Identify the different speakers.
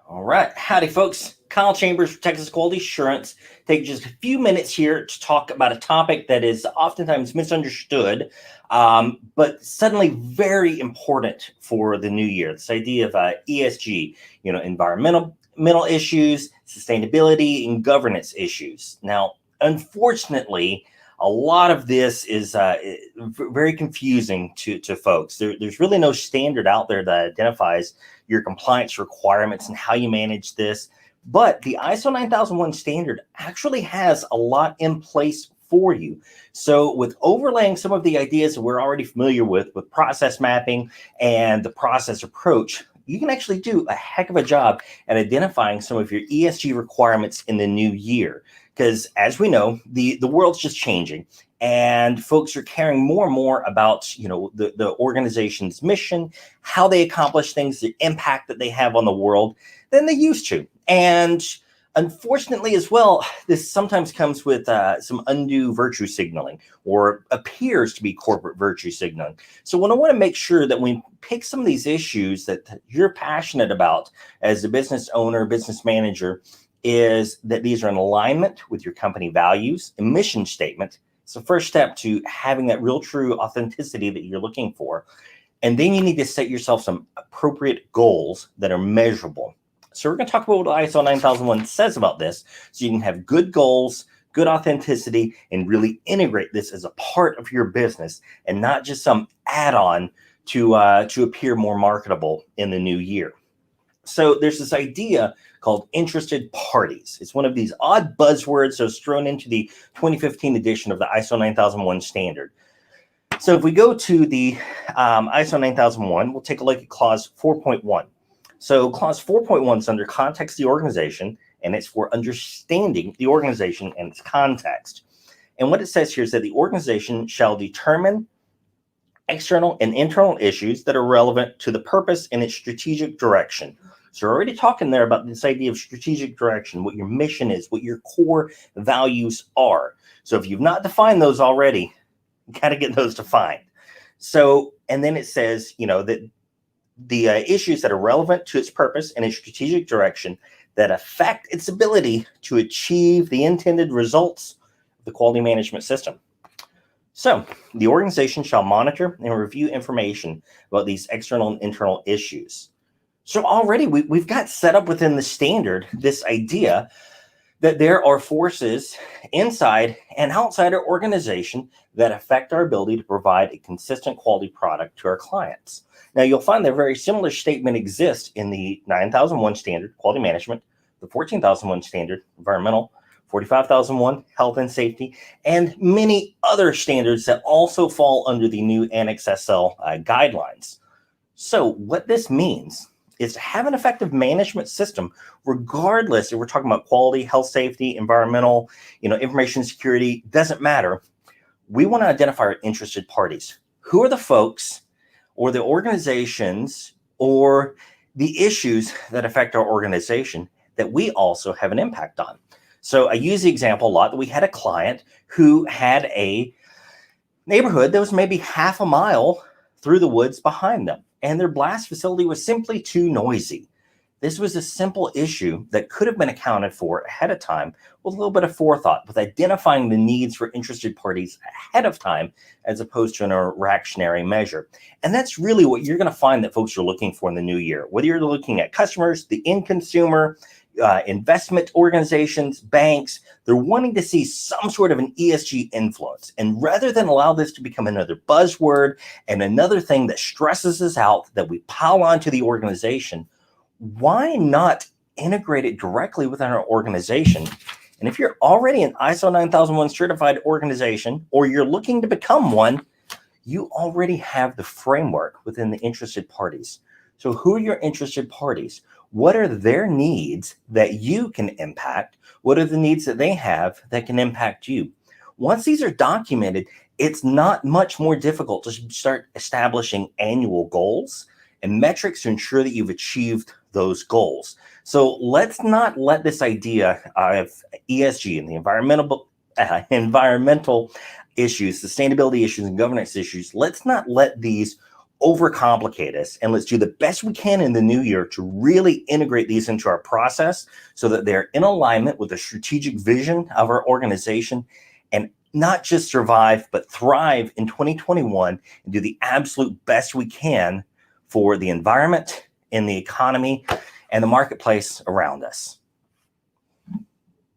Speaker 1: All right. Howdy, folks. Kyle Chambers for Texas Quality Assurance. Take just a few minutes here to talk about a topic that is oftentimes misunderstood, but suddenly very important for the new year. This idea of ESG, environmental issues, sustainability, and governance issues. Now, unfortunately, a lot of this is very confusing to folks. There's really no standard out there that identifies your compliance requirements and how you manage this. But the ISO 9001 standard actually has a lot in place for you. So with overlaying some of the ideas that we're already familiar with process mapping and the process approach, you can actually do a heck of a job at identifying some of your ESG requirements in the new year. Because as we know, the world's just changing, and folks are caring more and more about the organization's mission, how they accomplish things, the impact that they have on the world than they used to. And unfortunately as well, this sometimes comes with some undue virtue signaling, or appears to be corporate virtue signaling. So what I want to make sure that we pick some of these issues that you're passionate about as a business owner, business manager, is that these are in alignment with your company values and mission statement. It's the first step to having that real true authenticity that you're looking for. And then you need to set yourself some appropriate goals that are measurable. So we're going to talk about what ISO 9001 says about this, so you can have good goals, good authenticity, and really integrate this as a part of your business and not just some add-on to appear more marketable in the new year. So there's this idea called interested parties. It's one of these odd buzzwords that was thrown into the 2015 edition of the ISO 9001 standard. So if we go to the ISO 9001, we'll take a look at clause 4.1. So clause 4.1 is under context of the organization, and it's for understanding the organization and its context. And what it says here is that the organization shall determine external and internal issues that are relevant to the purpose and its strategic direction. So we're already talking there about this idea of strategic direction, what your mission is, what your core values are. So if you've not defined those already, you got to get those defined. So, and then it says, that the issues that are relevant to its purpose and its strategic direction that affect its ability to achieve the intended results of the quality management system. So the organization shall monitor and review information about these external and internal issues. So already we've got set up within the standard this idea that there are forces inside and outside our organization that affect our ability to provide a consistent quality product to our clients. Now you'll find that a very similar statement exists in the 9001 standard, quality management, the 14001 standard, environmental, 45001, health and safety, and many other standards that also fall under the new Annex SL guidelines. So what this means is to have an effective management system, regardless if we're talking about quality, health, safety, environmental, information security, doesn't matter. We want to identify our interested parties. Who are the folks or the organizations or the issues that affect our organization that we also have an impact on? So I use the example a lot that we had a client who had a neighborhood that was maybe half a mile through the woods behind them, and their blast facility was simply too noisy. This was a simple issue that could have been accounted for ahead of time with a little bit of forethought, with identifying the needs for interested parties ahead of time, as opposed to a reactionary measure. And that's really what you're going to find that folks are looking for in the new year. Whether you're looking at customers, the end consumer, investment organizations, banks, they're wanting to see some sort of an ESG influence. And rather than allow this to become another buzzword and another thing that stresses us out that we pile onto the organization, why not integrate it directly within our organization? And if you're already an ISO 9001 certified organization, or you're looking to become one, you already have the framework within the interested parties. So who are your interested parties? What are their needs that you can impact? What are the needs that they have that can impact you? Once these are documented, it's not much more difficult to start establishing annual goals and metrics to ensure that you've achieved those goals. So let's not let this idea of ESG and the environmental issues, sustainability issues, and governance issues, let's not let these overcomplicate us, and let's do the best we can in the new year to really integrate these into our process so that they're in alignment with the strategic vision of our organization, and not just survive, but thrive in 2021 and do the absolute best we can for the environment and the economy and the marketplace around us.